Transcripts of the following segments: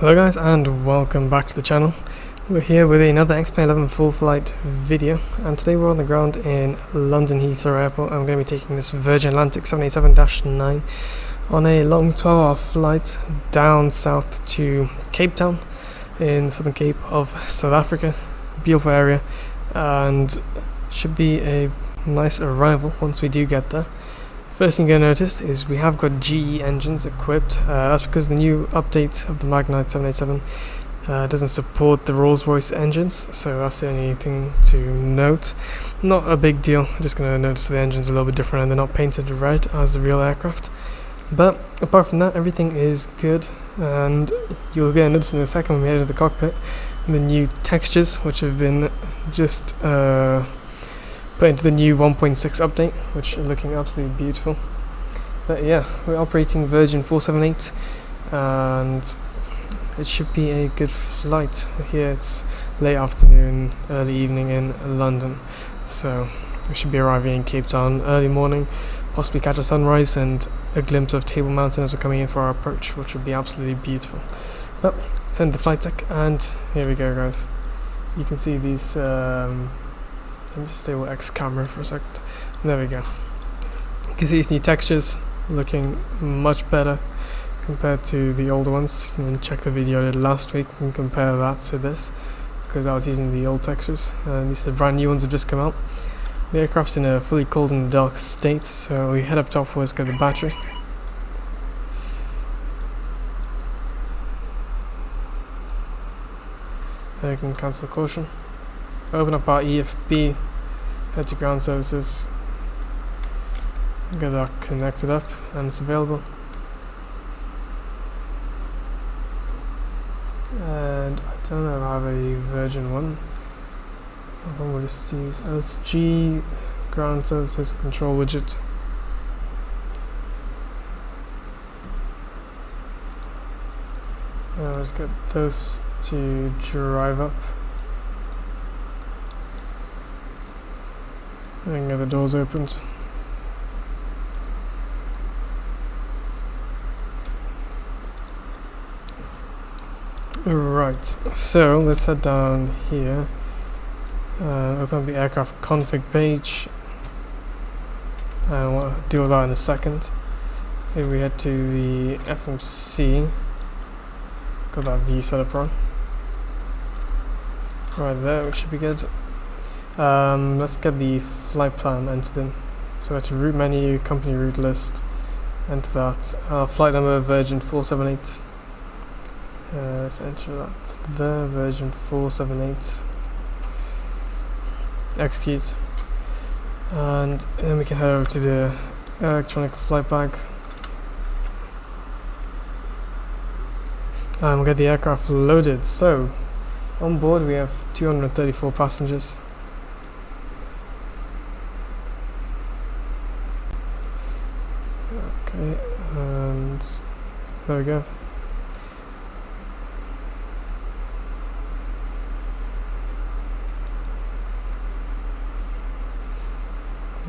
Hello guys and welcome back to the channel. We're here with another XP11 full flight video, and today we're on the ground in London Heathrow Airport. I'm going to be taking this Virgin Atlantic 787-9 on a long 12-hour flight down south to Cape Town in the Southern Cape of South Africa. Beautiful area, and should be a nice arrival once we do get there. First thing you're going to notice is we have got GE engines equipped. That's because the new update of the Magknight 787 doesn't support the Rolls-Royce engines, so that's the only thing to note. Not a big deal, just going to notice the engine's a little bit different and they're not painted red as the real aircraft. But apart from that, everything is good, and you'll get notice in a second when we head into the cockpit the new textures which have been just put into the new 1.6 update, which are looking absolutely beautiful. But yeah, we're operating Virgin 478 and it should be a good flight. Here it's late afternoon, early evening in London, so we should be arriving in Cape Town early morning, possibly catch a sunrise and a glimpse of Table Mountain as we're coming in for our approach, which would be absolutely beautiful. But send the flight deck, and here we go guys. You can see these let me just disable X camera for a second. There we go. You can see these new textures looking much better compared to the older ones. You can check the video I did last week and compare that to this, because I was using the old textures, and these are the brand new ones that have just come out. The aircraft's in a fully cold and dark state, so we head up top first, get the battery. And you can cancel caution. Open up our EFB, head to ground services, get that connected up, and it's available. And I don't know if I have a Virgin one. We'll just use LSG ground services control widget. Let's get those to drive up. And get the doors opened. Right, so let's head down here. Open up the aircraft config page, and we'll do that in a second. If we head to the FMC, got that V setup on. Right there, we should be good. Let's get the flight plan entered in. So that's route menu, company route list, enter that. Flight number Virgin 478. Let's enter that there, Virgin 478. Execute. And then we can head over to the electronic flight bag. And we'll get the aircraft loaded. So, on board we have 234 passengers. Okay, and there we go.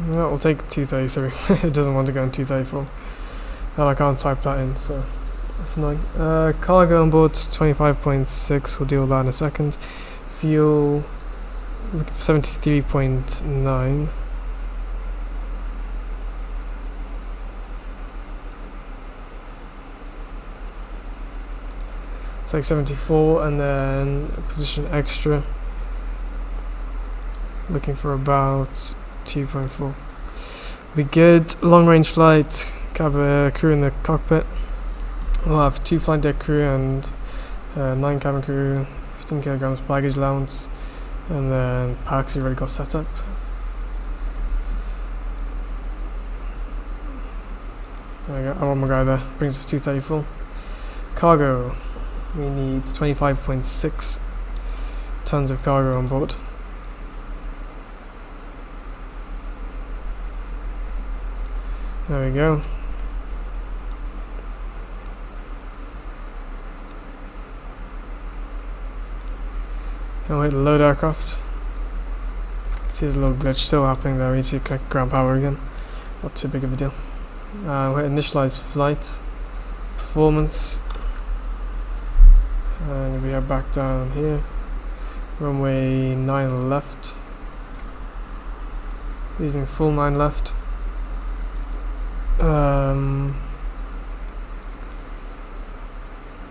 That will take 233. It doesn't want to go in 234. And I can't type that in, so that's annoying. Cargo on board 25.6. We'll deal with that in a second. Fuel, looking for 73.9. It's like 74, and then position extra, looking for about 2.4. Be good. Long range flight, crew in the cockpit. We'll have 2 flight deck crew and 9 cabin crew, 15 kilograms baggage allowance, and then packs we already got set up. There we go. I want my guy there. Brings us 234. Cargo. We need 25.6 tons of cargo on board. There we go. And we'll hit the load aircraft. See, there's a little glitch still happening there. We need to connect ground power again. Not too big of a deal. We'll hit initialize flight. Performance. And we are back down here. Runway 9 left. Using full 9 left.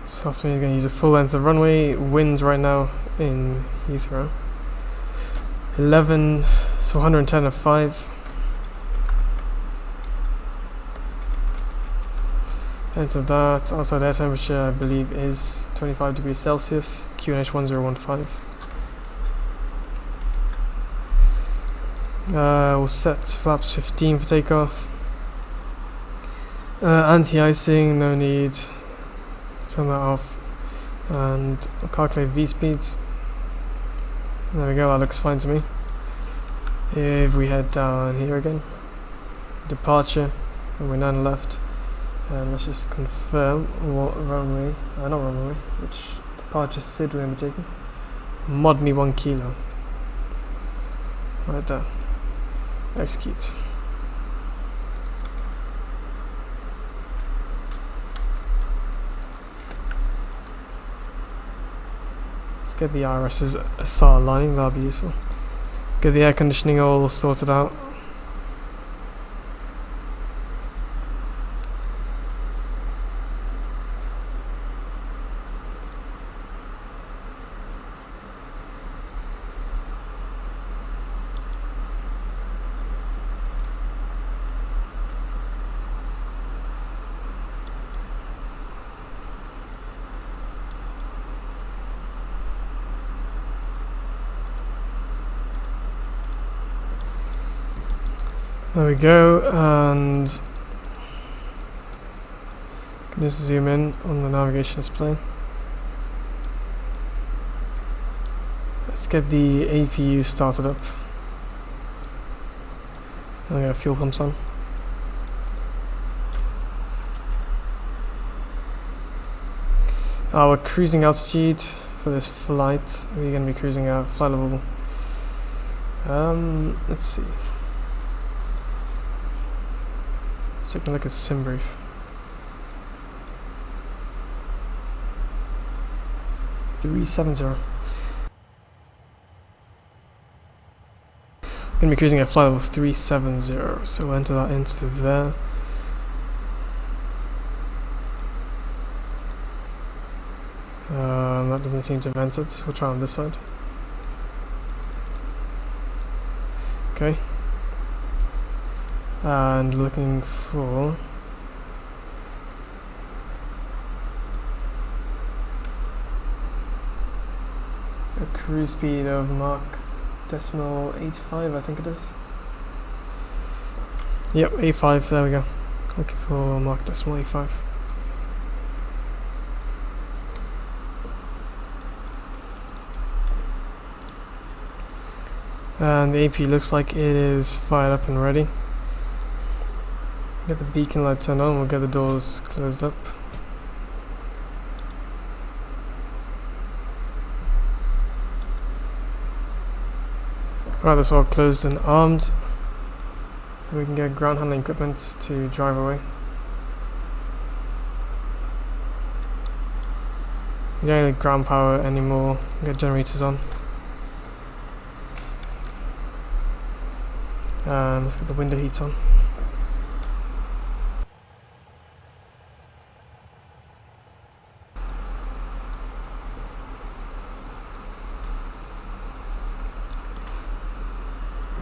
So that's me going to use a full length of runway. Winds right now in Heathrow 11, so 110 of 5. Enter that. Outside air temperature I believe is 25 degrees Celsius. QNH 1015. We'll set flaps 15 for takeoff. Anti-icing, no need. Turn that off and calculate V speeds. There we go, that looks fine to me. If we head down here again, departure, runway 9 left, and let's just confirm what runway, not runway, which departure SID we're going to be taking. Mod me 1 kilo. Right there. Execute. Get the IRS's SAR lining, that'll be useful. Get the air conditioning all sorted out. There we go, and can just zoom in on the navigation display. Let's get the APU started up. Oh yeah, fuel pumps on. Our cruising altitude for this flight, we're going to be cruising at flight level. Let's see. Let's take a look at sim brief. 370. Gonna be cruising at flight level 370, so we'll enter that into there. That doesn't seem to have entered. We'll try on this side. Okay. And looking for a cruise speed of Mach 0.85, I think it is. Yep, 85, there we go. Looking for Mach 0.85. And the AP looks like it is fired up and ready. Get the beacon light turned on, we'll get the doors closed up. Alright, that's all closed and armed. We can get ground handling equipment to drive away. We don't need ground power anymore, get generators on. And let's get the window heats on.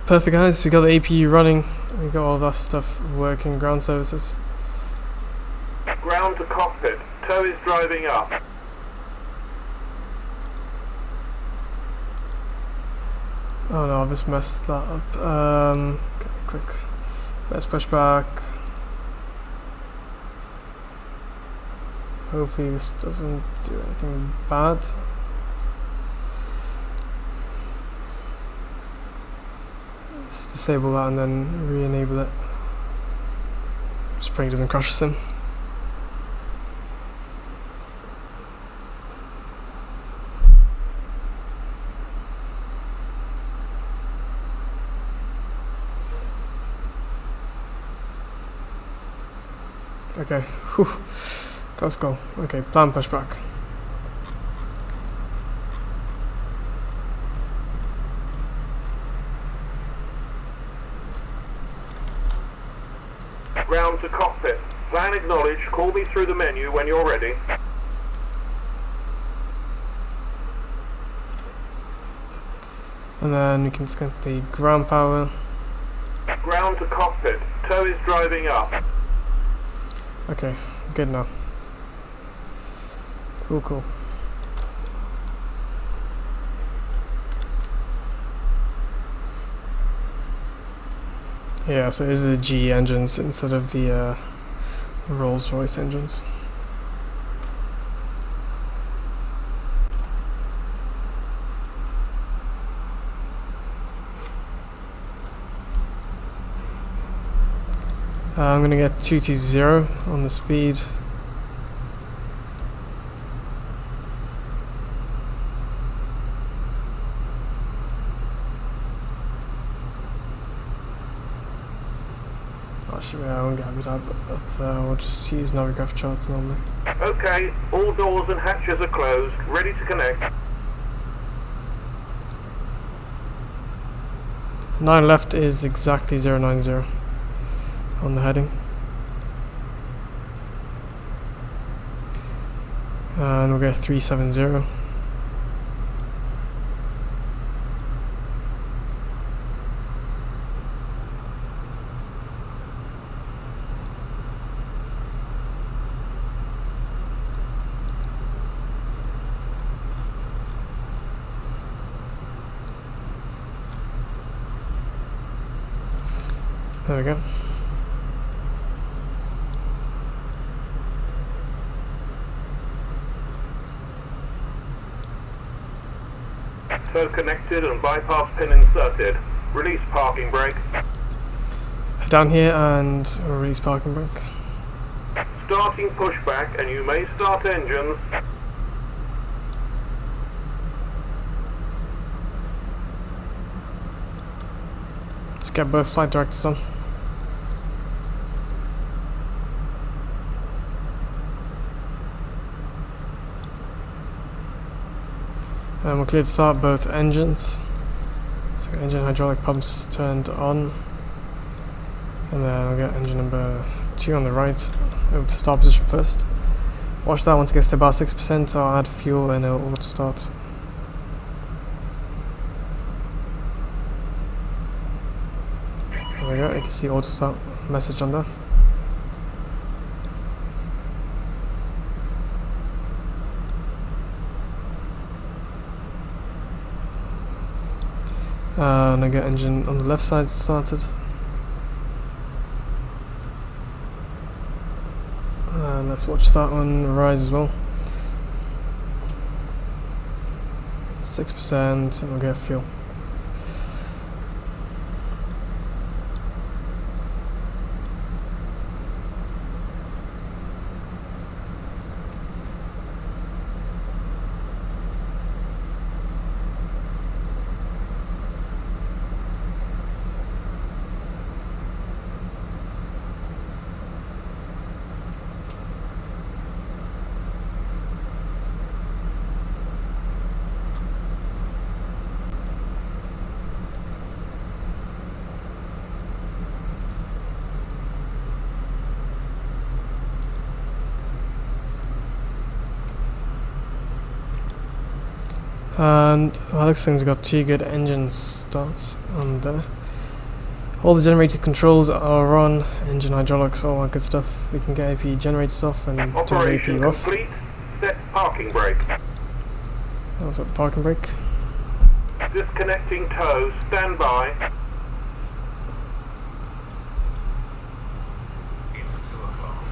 Perfect guys, we got the APU running, we got all that stuff working, ground services. Ground to cockpit, tow is driving up. Oh no, I've just messed that up. Okay, quick. Let's push back. Hopefully this doesn't do anything bad. Let's disable that and then re-enable it. Just praying it doesn't crash us in. Okay, whew. Let's go. Okay, plan pushback. Ground to cockpit. Plan acknowledged. Call me through the menu when you're ready. And then we can disconnect the ground power. Ground to cockpit. Tow is driving up. Okay, good now. Cool, cool. Yeah, so it is the GE engines instead of the Rolls-Royce engines. I'm gonna get 220 on the speed. Actually, I won't have it up there. I'll just use Navigraph charts normally. Okay, all doors and hatches are closed. Ready to connect. 9 left is exactly 090 on the heading. And we'll get 370. There we go. Tow connected and bypass pin inserted. Release parking brake. Down here and release parking brake. Starting pushback and you may start engines. Let's get both flight directors on. And we're clear to start both engines. So engine hydraulic pumps turned on. And then I'll get engine number 2 on the right over to start position first. Watch that once it gets to about 6%, I'll add fuel and it'll auto start. There we go, you can see auto start message on there. And I get engine on the left side started. And let's watch that one rise as well. 6% and we'll get fuel. And Alex thing's got 2 good engine starts on there. All the generator controls are on, engine hydraulics, all that good stuff. We can get AP generators off and turn Operation AP off. complete. Set parking brake. What's that, parking brake? Disconnecting tow. Stand by. It's 2 o'clock.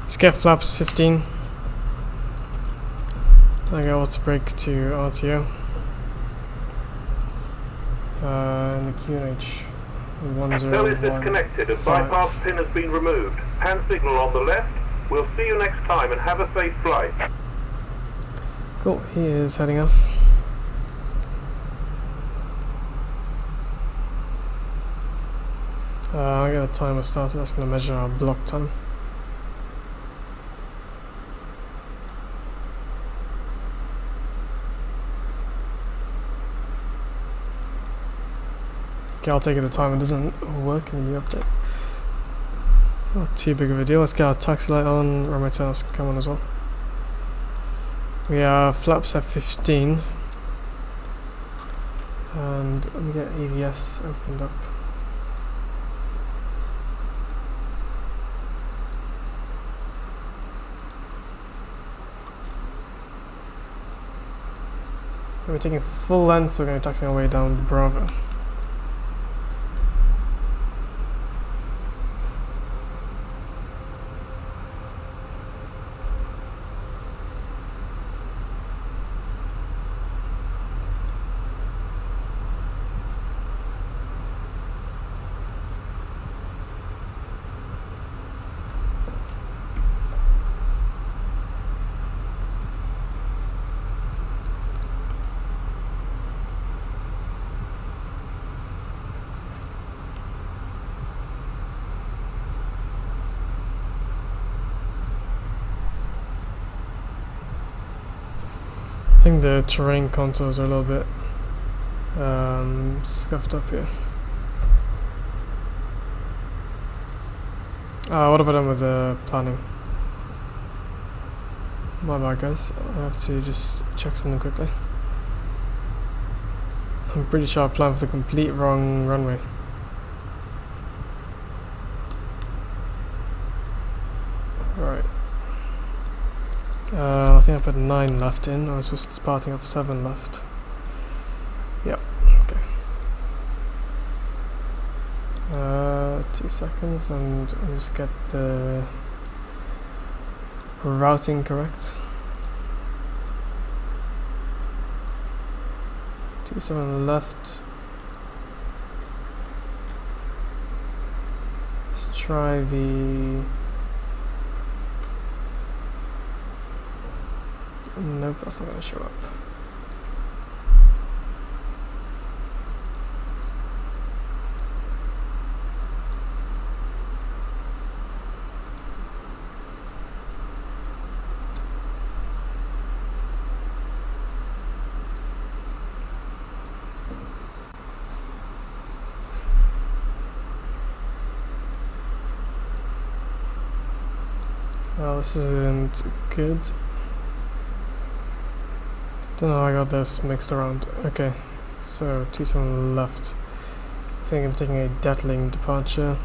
Let's get flaps 15. I got auto brake to RTO. And the QNH Thur is disconnected and bypass pin has been removed. Hand signal on the left. We'll see you next time and have a safe flight. Cool, he is heading off. I got a timer started, that's going to measure our block time. Okay, I'll take it the time it doesn't work in the new update. Not too big of a deal. Let's get our taxi light on, runway tunnels come on as well. We are flaps at 15. And let me get AVS opened up. We're taking full length, so we're going to be taxiing our way down Bravo. I think the terrain contours are a little bit scuffed up here. What have I done with the planning? My bad guys, I have to just check something quickly. I'm pretty sure I planned for the complete wrong runway. Alright. I think I put 9 left in. I was supposed to be starting off 7 left. Yep, okay. 2 seconds and I'll just get the routing correct. 27 left. Let's try the... Nope, that's not going to show up. Well, this isn't good. Don't know how I got this mixed around. Okay, so 27 left. I think I'm taking a deadling departure.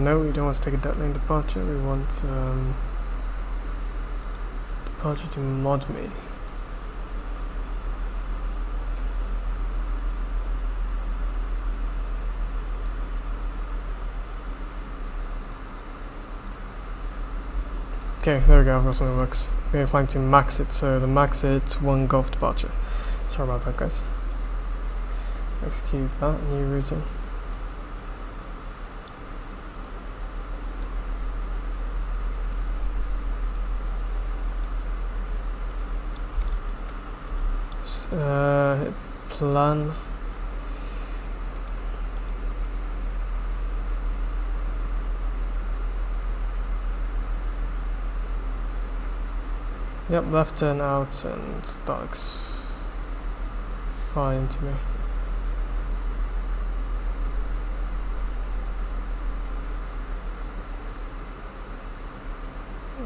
No, we don't want to take a deadling departure. We want departure to mod me. Okay, there we go, I've got something that works. We're flying to max it, so the max it 1 Golf departure. Sorry about that guys. Execute that, new routing. Hit plan. Yep, left turn out and that looks fine to me.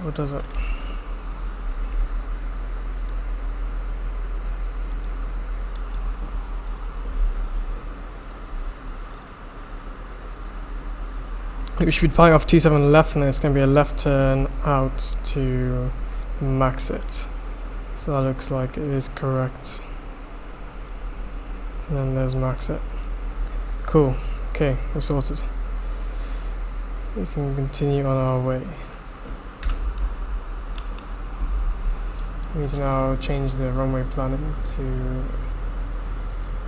What does it? We should be flying off T7 left, and then it's going to be a left turn out to max it. So that looks like it is correct. And then there's mark set. Cool. Okay, we're sorted. We can continue on our way. We need to now change the runway planning to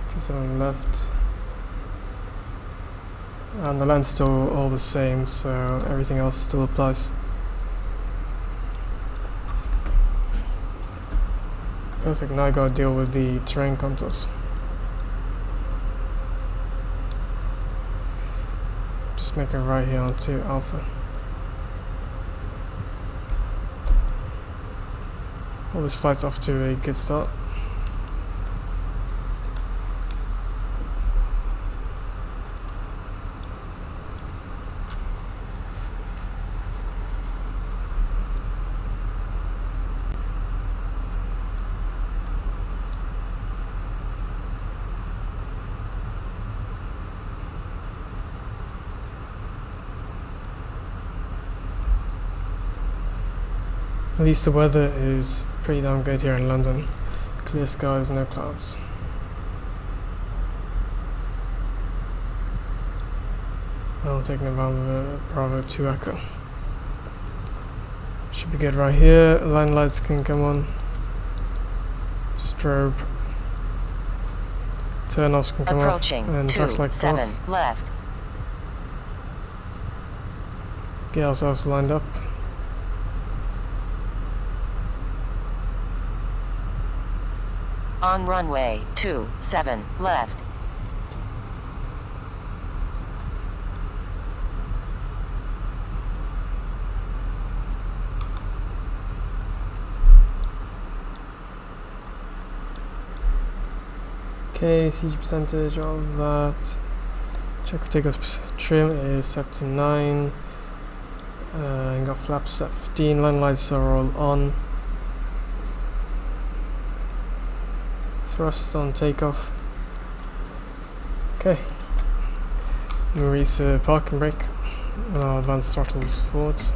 27 left. And the length's still all the same, so everything else still applies. Perfect, now I gotta deal with the terrain contours. Just make it right here onto Alpha. Well, this flight's off to a good start. At least the weather is pretty damn good here in London. Clear skies, no clouds. I'll take November Bravo 2 Echo. Should be good right here. Line lights can come on. Strobe. Turn-offs can come off. And tax lights come off. Left. Get ourselves lined up. On runway 27 left. Okay, CG percentage of that. Check the takeoff trim is set to 9. And got flaps set 15. Line lights are all on. Thrust on takeoff. Okay. Release parking brake. And I'll advance throttles forwards.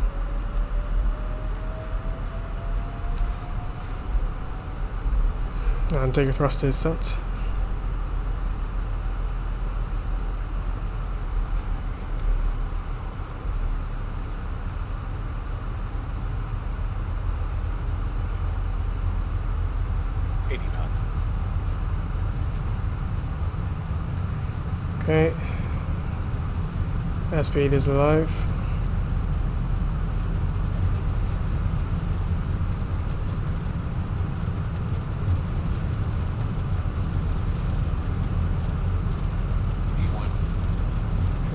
And takeoff thrust is set. Okay, airspeed is alive.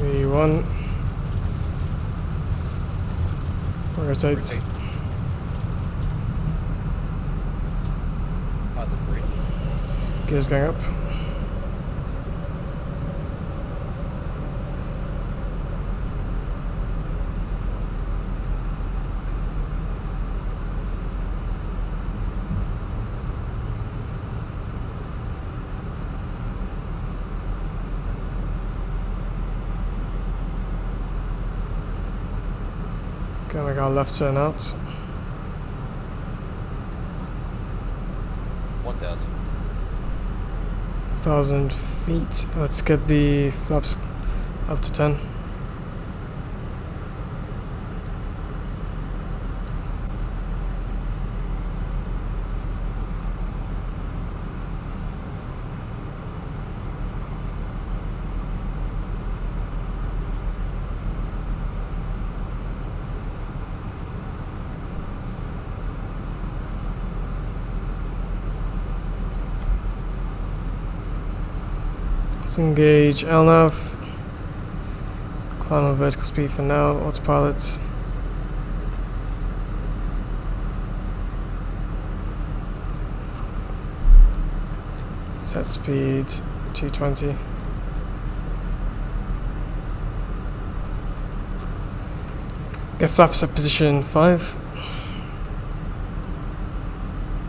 V1. Rotates. Gears going up. Okay, we got a left turn out. 1,000 feet. Let's get the flaps up to 10. Let's engage LNAV. Climb on vertical speed for now, autopilot. Set speed 220. Get flaps at position 5.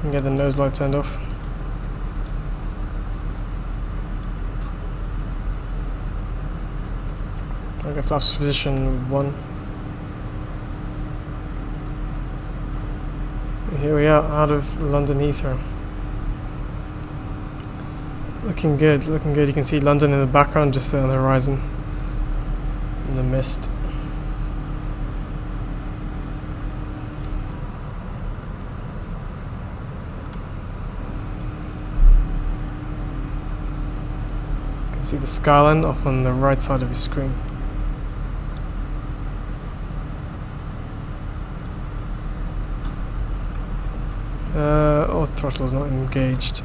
And get the nose light turned off. I'll get flaps to position 1. Here we are, out of London Heathrow. Looking good, looking good. You can see London in the background just there on the horizon in the mist. You can see the skyline off on the right side of your screen. Oh, throttle's not engaged.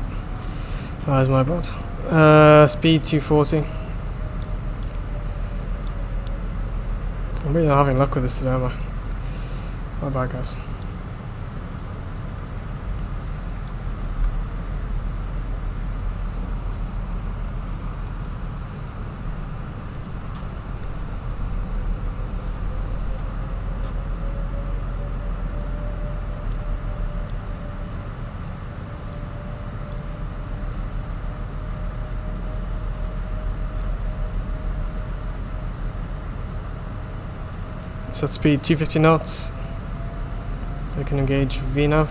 That's my bad. Speed 240. I'm really not having luck with this today, am I? My bad, guys. Set speed 250 knots. We can engage VNAV.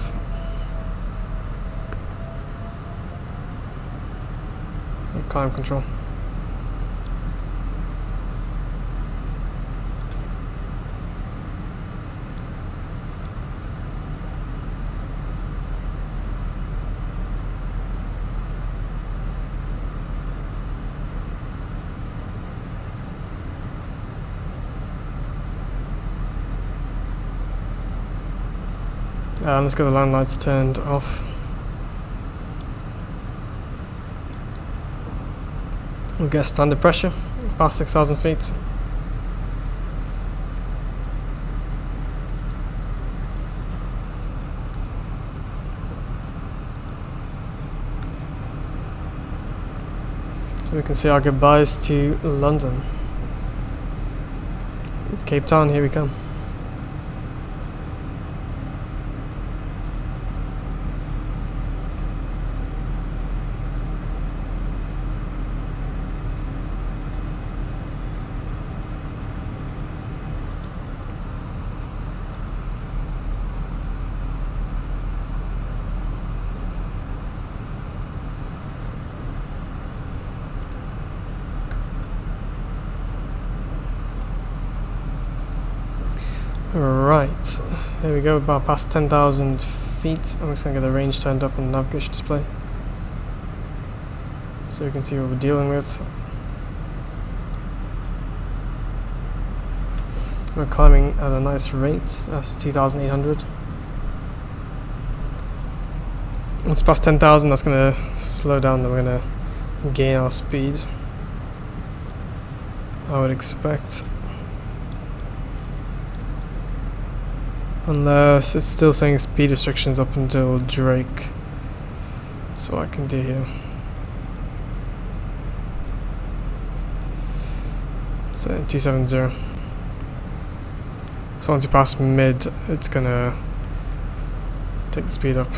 And climb control. Let's get the land lights turned off. We'll get standard pressure, past 6,000 feet. So we can say our goodbyes to London. Cape Town, here we come. Right, there we go, about past 10,000 feet. I'm just going to get the range turned up on the navigation display so we can see what we're dealing with. We're climbing at a nice rate, that's 2,800. Once past 10,000, that's going to slow down, then we're going to gain our speed, I would expect. Unless it's still saying speed restrictions up until Drake. So I can do here. So 270. So once you pass mid, it's gonna take the speed up.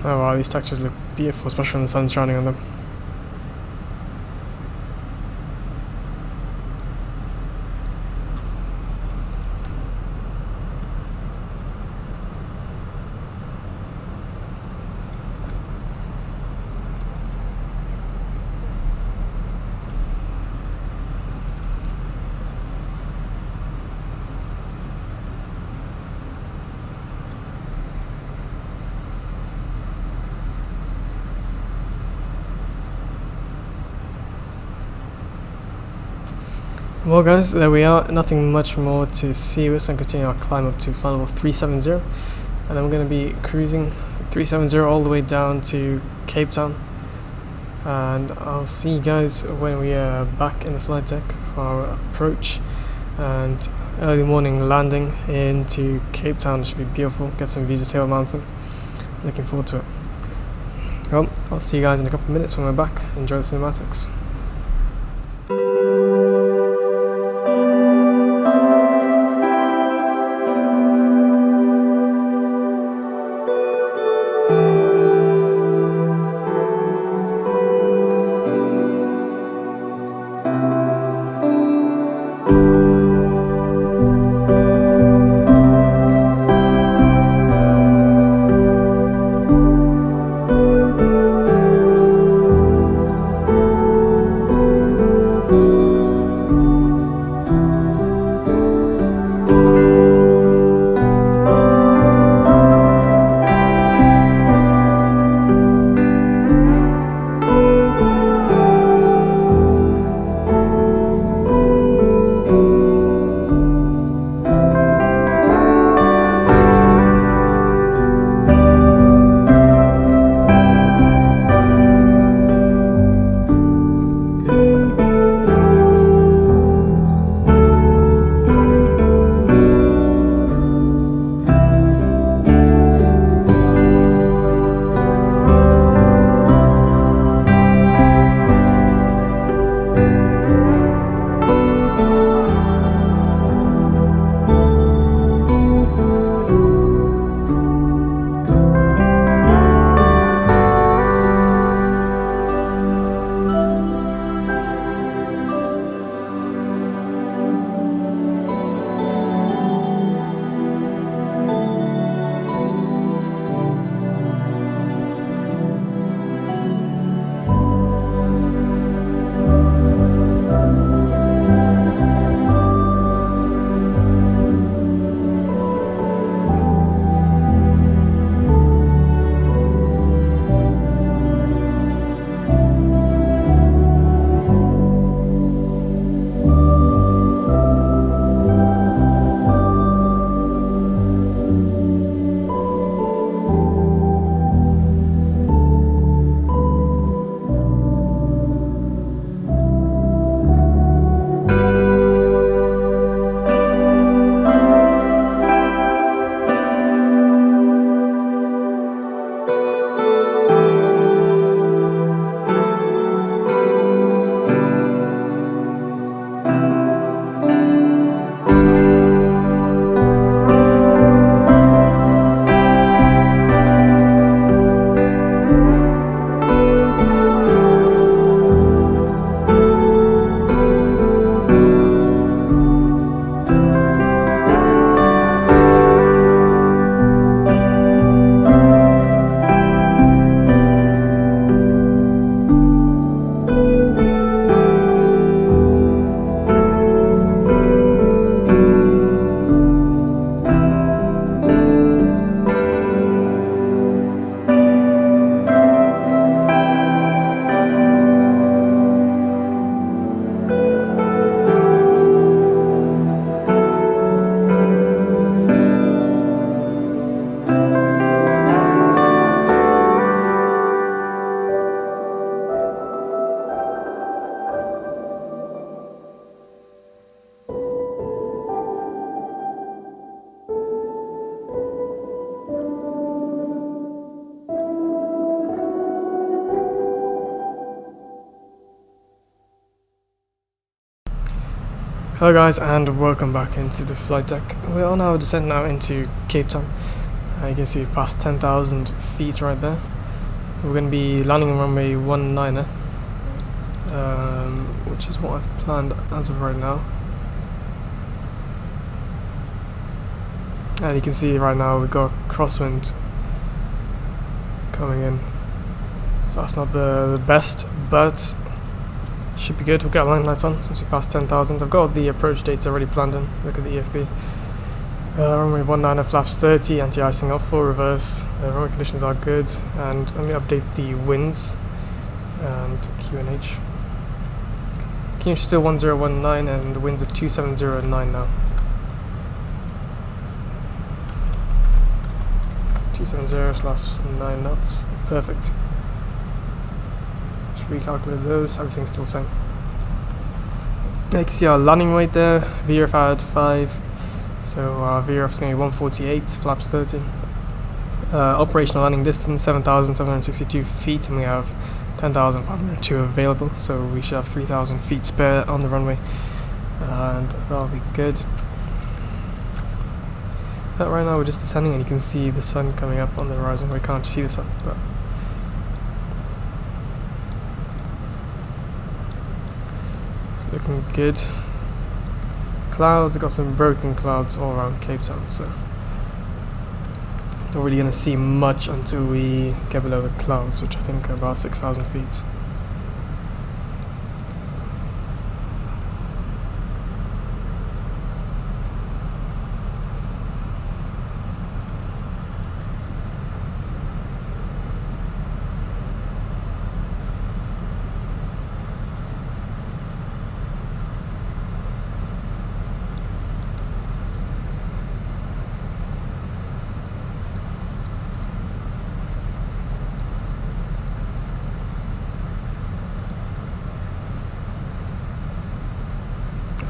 Oh wow, these textures look beautiful, especially when the sun's shining on them. Well guys, there we are, nothing much more to see. We're just going to continue our climb up to flight level 370, and then we're going to be cruising 370 all the way down to Cape Town, and I'll see you guys when we are back in the flight deck for our approach and early morning landing into Cape Town. It should be beautiful, get some views of Table Mountain, looking forward to it. Well, I'll see you guys in a couple of minutes when we're back. Enjoy the cinematics. Hello guys, and welcome back into the flight deck. We're on our descent now into Cape Town. You can see we've passed 10,000 feet right there. We're going to be landing on runway 19er, which is what I've planned as of right now. And you can see right now we've got crosswind coming in. So that's not the best, but should be good. We'll get line lights on since we passed 10,000. I've got the approach dates already planned in. Look at the EFB. Runway 19er, flaps 30, anti-icing off, full reverse. Runway conditions are good. And let me update the winds and QNH. QNH is still 1019 and the winds are 2709 now. 270/9 knots. Perfect. Recalculate those, everything's still the same. Yeah, you can see our landing weight there, VRF at 5, so our VRF is going to be 148, flaps 30. Operational landing distance 7,762 feet, and we have 10,502 available, so we should have 3,000 feet spare on the runway, and that'll be good. But right now we're just descending, and you can see the sun coming up on the horizon. We can't see the sun, but looking good. Clouds, I've got some broken clouds all around Cape Town, so not really going to see much until we get below the clouds, which I think are about 6,000 feet.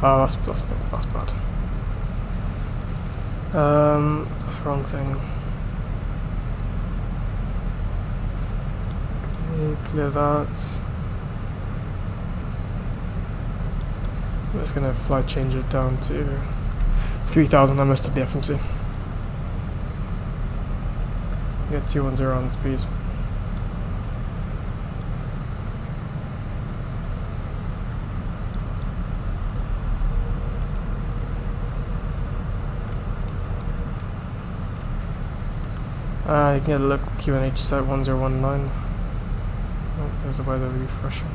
Oh, that's bad. Wrong thing. Okay, clear that. I'm just gonna flight change it down to 3,000. I missed the FMC. Get 210 on speed. You can get a look, QNH set 1019. Oh, there's a weather refresher.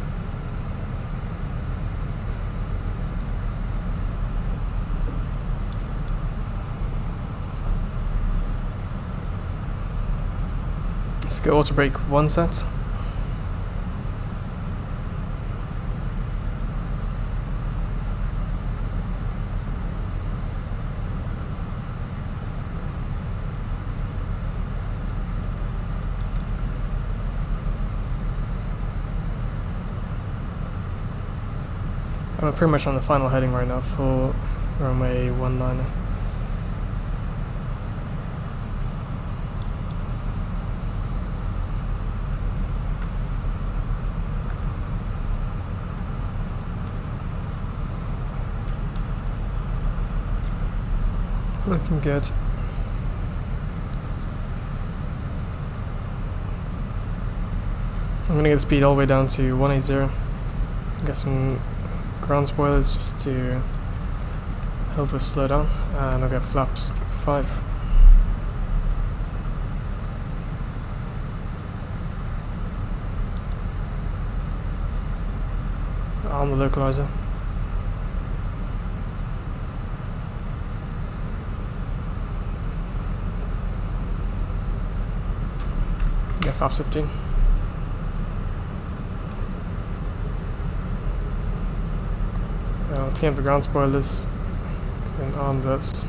Let's go auto brake 1 set. We're pretty much on the final heading right now for runway 19er. Looking good. I'm going to get the speed all the way down to 180. Get some ground spoilers just to help us slow down, and I'll get flaps 5. On the localizer. Get flaps 15. Clean up the ground spoilers and arm those. You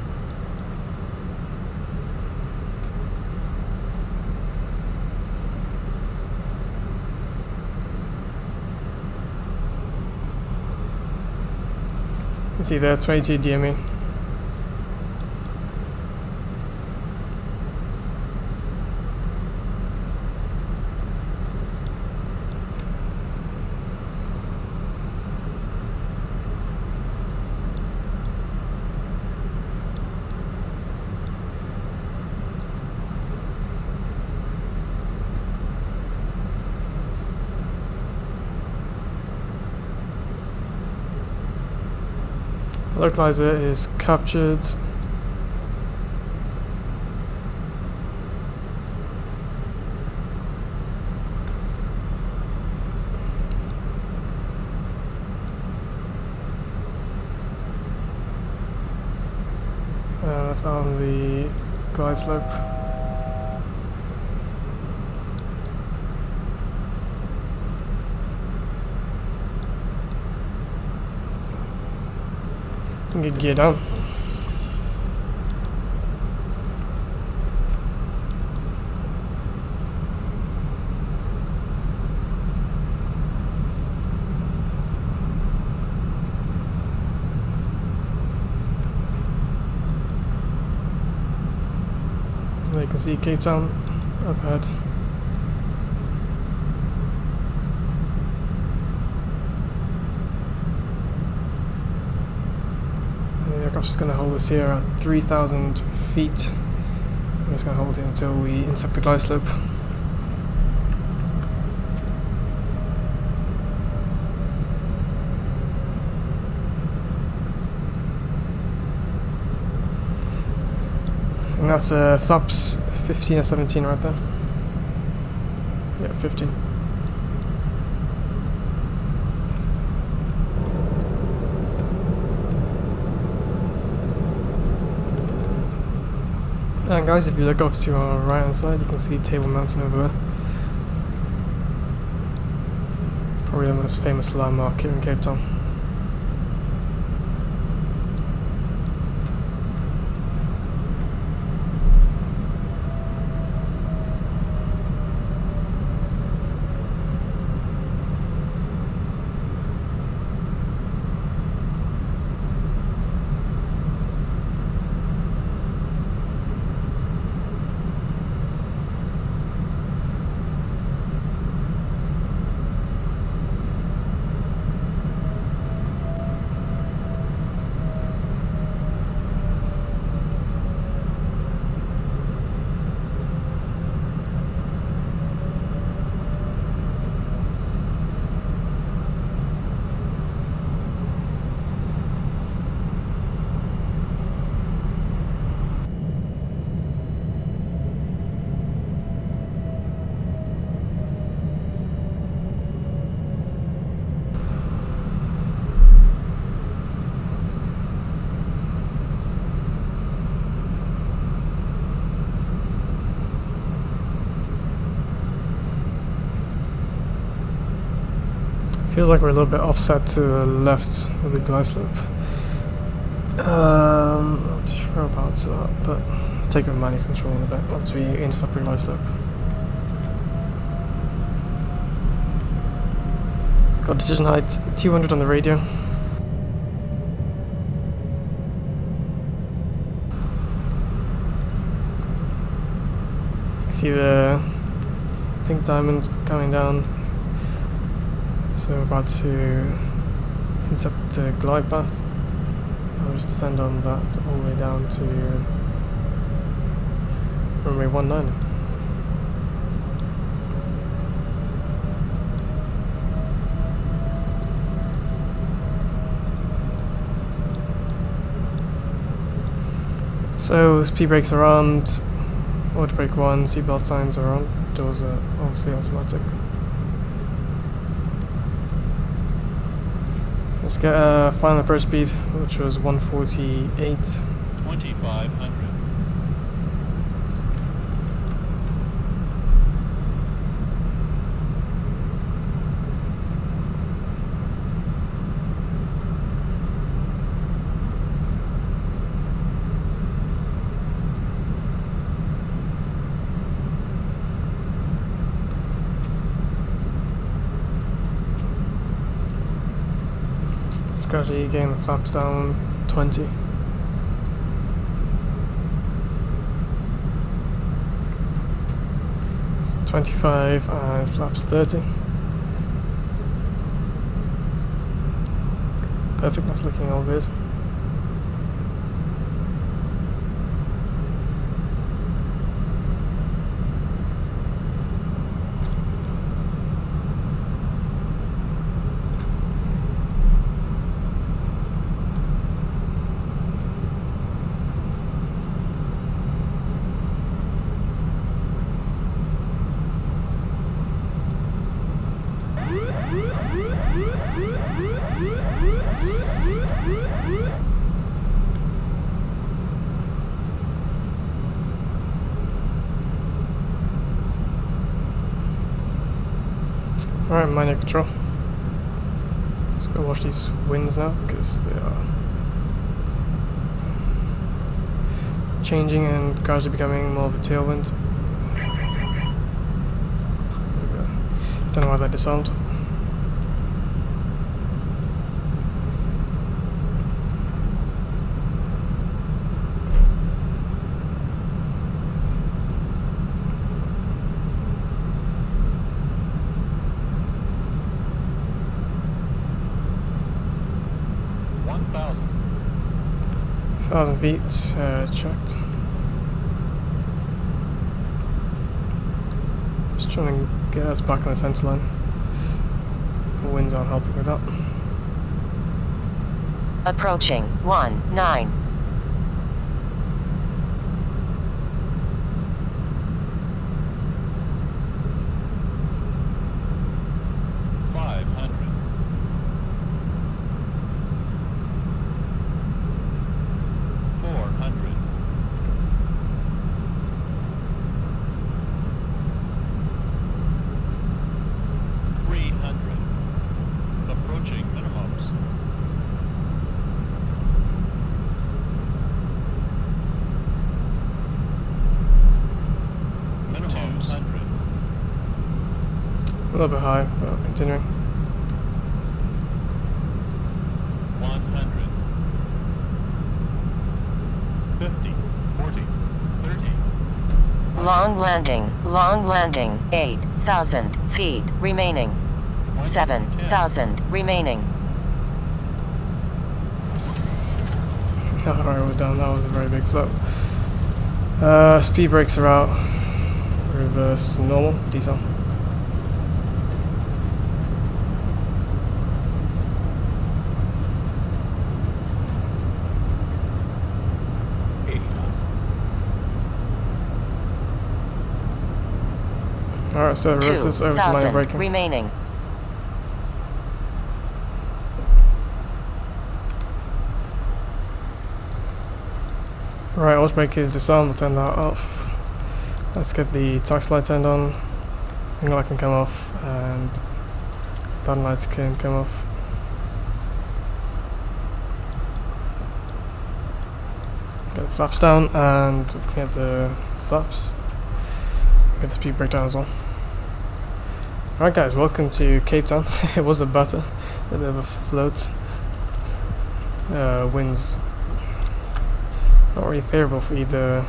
can see there, 22 DME. Localizer is captured. That's on the glide slope. Get gear down. There you can see Cape Town up ahead. The aircraft's just going to hold us here at 3,000 feet. I'm just going to hold it until we intercept the glide slope. And that's flaps 15 or 17 right there. Yeah, 15. And guys, if you look off to our right hand side, you can see Table Mountain over there. Probably the most famous landmark here in Cape Town. Feels like we're a little bit offset to the left of the glide slope. Not sure about that, but take over manual control in a bit once we intercept the glide slope. Got decision height 200 on the radio. You can see the pink diamond coming down. So we're about to intercept the glide path. I'll just descend on that all the way down to runway 19. So speed brakes are armed, auto brake 1, seatbelt signs are on, doors are obviously automatic. Let's get a final approach speed, which was 148. 2500. Gradually getting the flaps down 20. $25 and flaps 30. Perfect, that's looking all good. Alright, minor control. Let's go watch these winds now because they are changing and gradually becoming more of a tailwind. Don't know why that disarmed. $1,000. 1,000 feet checked. Just trying to get us back on the centre line. The winds aren't helping with that. Approaching 19. 500. 400. 300. Approaching minimums. 200. A little bit high, but continuing. 100. 50. 40. 30. Long landing, 8,000 feet remaining. 7,000 remaining. Alright, we're down. That was a very big float. Speed brakes are out. Reverse normal, diesel. Alright, so reverses over to minor 2,000 braking. remaining. Right, auto brake is disarmed, we'll turn that off. Let's get the taxi light turned on. Wing light can come off, and button lights can come off. Get the flaps down, and clean up the flaps. Get the speed brake down as well. Alright guys, welcome to Cape Town. It was a bit of a float. Winds not really favourable for either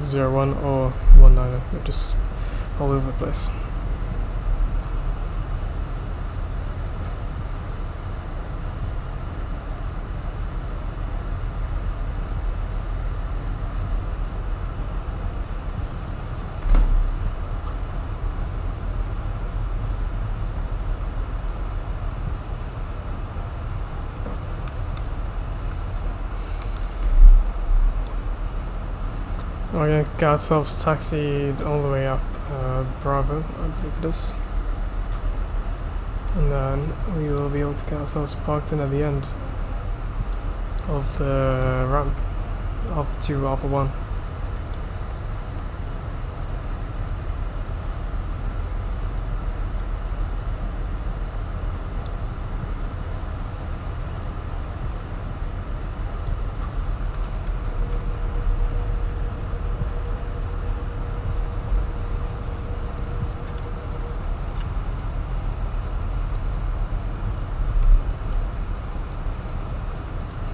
01 or 19. They're just all over the place. We're going to get ourselves taxied all the way up Bravo, I believe it is. And then we will be able to get ourselves parked in at the end of the ramp, Alpha 2, Alpha 1.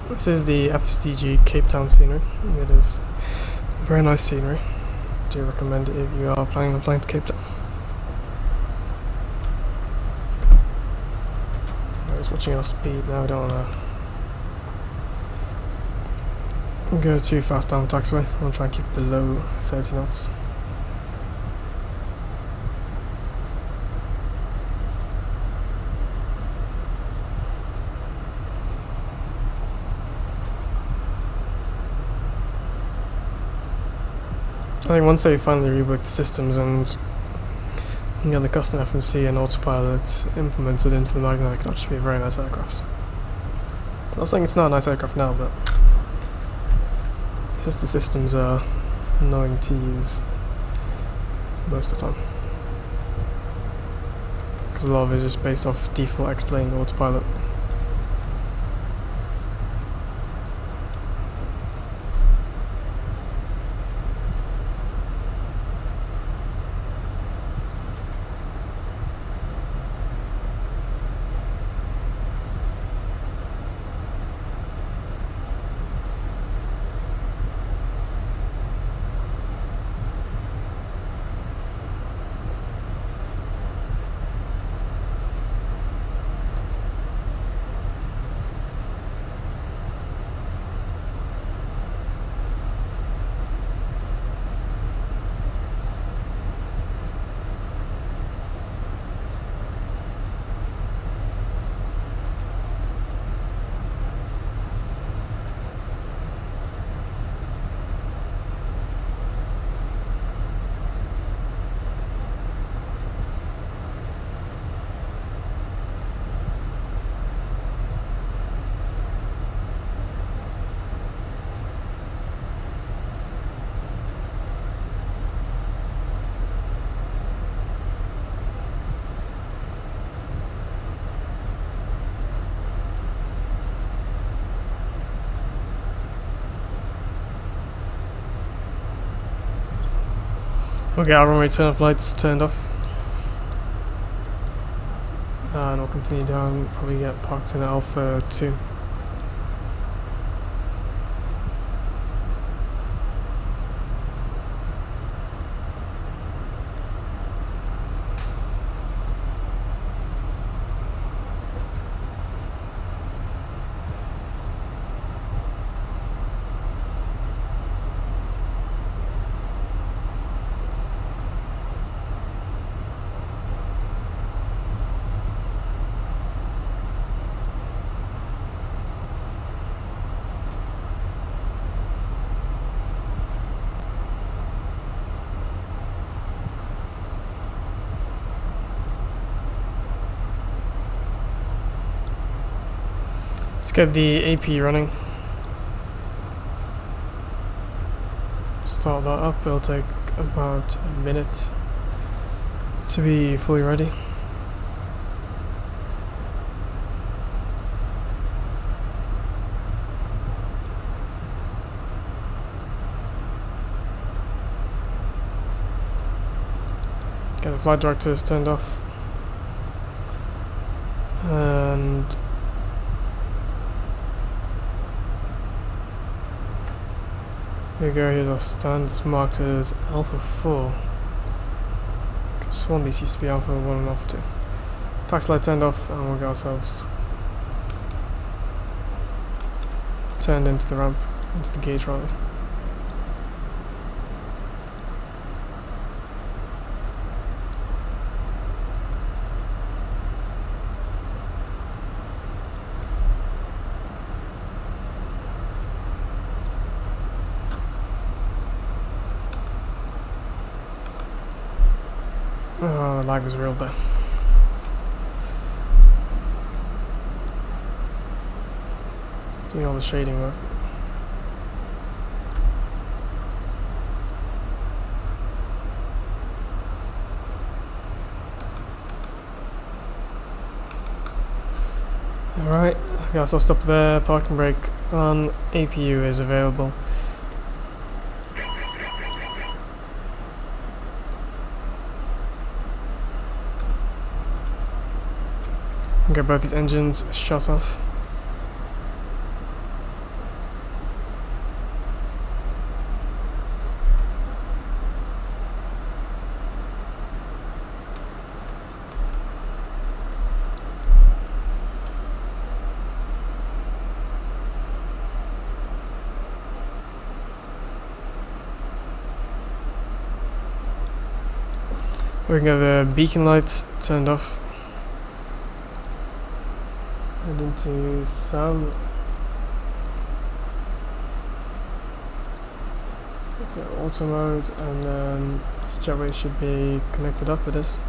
This is the FSTG Cape Town scenery. It is very nice scenery. I do recommend it if you are planning on flying to Cape Town. I was watching our speed now, I don't want to go too fast down the taxiway. I want to try and keep below 30 knots. I think once they finally rework the systems and get the custom FMC and autopilot implemented into the Magknight, it can actually be a very nice aircraft. I'm not saying it's not a nice aircraft now, but just the systems are annoying to use most of the time. because a lot of it is just based off default X-Plane autopilot. Okay, our runway turn off lights turned off. And we'll continue down, probably get parked in Alpha 2. Let's get the AP running. Start that up, it'll take about a minute to be fully ready. Get the flight directors turned off. And here we go, here's our stand. It's marked as Alpha 4. Could have sworn these used to be Alpha 1 and Alpha 2. Taxi light turned off, and we'll get ourselves turned into the ramp, into the gate rather. Oh, the lag was real there. Just doing all the shading work. Alright, guys, I'll stop there. Parking brake on APU is available. Get both these engines shut off. We can get the beacon lights turned off. And into some auto mode, and then this jetway should be connected up. It is.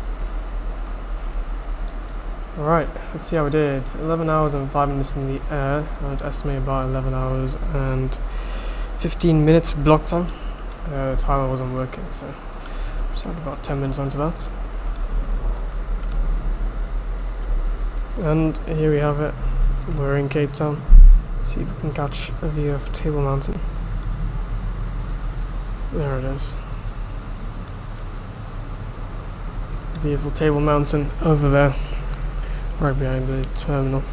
Alright, let's see how we did. 11 hours and 5 minutes in the air. I'd estimate about 11 hours and 15 minutes block time. The timer wasn't working, so just had about 10 minutes onto that. And here we have it. We're in Cape Town. See if we can catch a view of Table Mountain. There it is. Beautiful Table Mountain over there, right behind the terminal.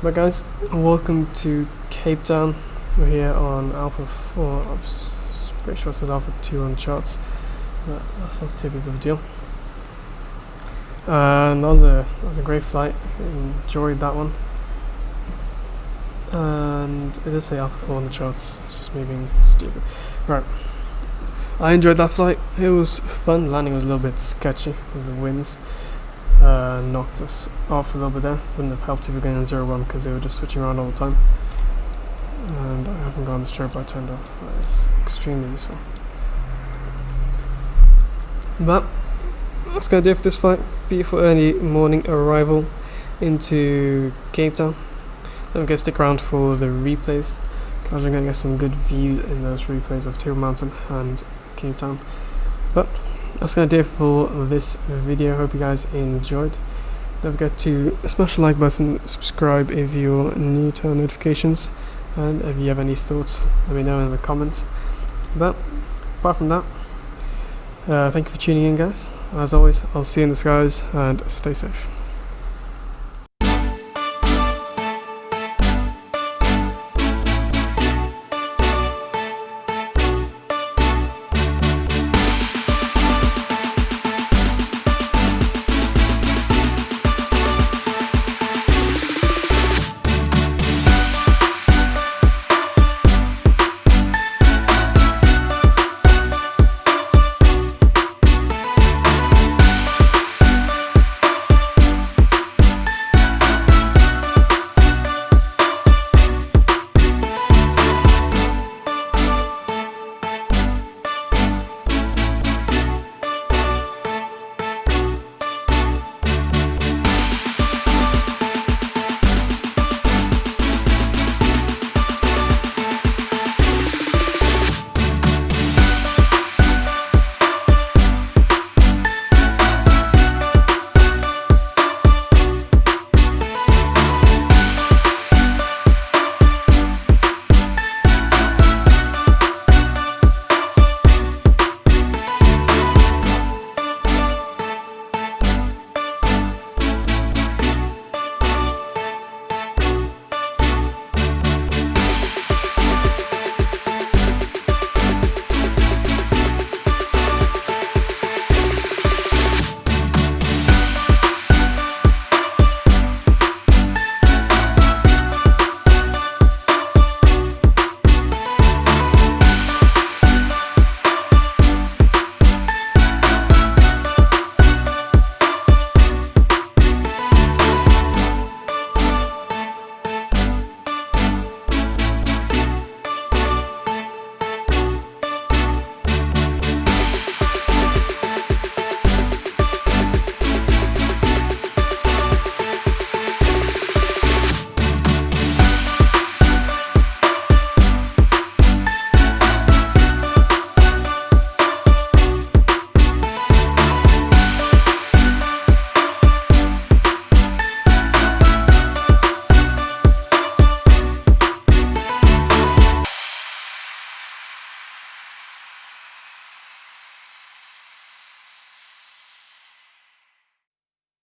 But guys, welcome to Cape Town. We're here on Alpha 4. I'm pretty sure it says Alpha 2 on the charts, but that's not too big of a deal. And that was a great flight. Enjoyed that one. And it does say Alpha 4 on the charts. It's just me being stupid. Right. I enjoyed that flight. It was fun. Landing was a little bit sketchy with the winds. Knocked us off a little bit there. Wouldn't have helped if we were going on 0-1 because they were just switching around all the time. And I haven't gotten this turbo light turned off. It's extremely useful. But that's gonna do it for this flight. Beautiful early morning arrival into Cape Town. Don't forget to stick around for the replays, because I'm gonna get some good views in those replays of Table Mountain and Cape Town. But that's gonna do it for this video. Hope you guys enjoyed. Don't forget to smash the like button, subscribe if you're new to our notifications, and if you have any thoughts, let me know in the comments. But apart from that, thank you for tuning in, guys. As always, I'll see you in the skies and stay safe.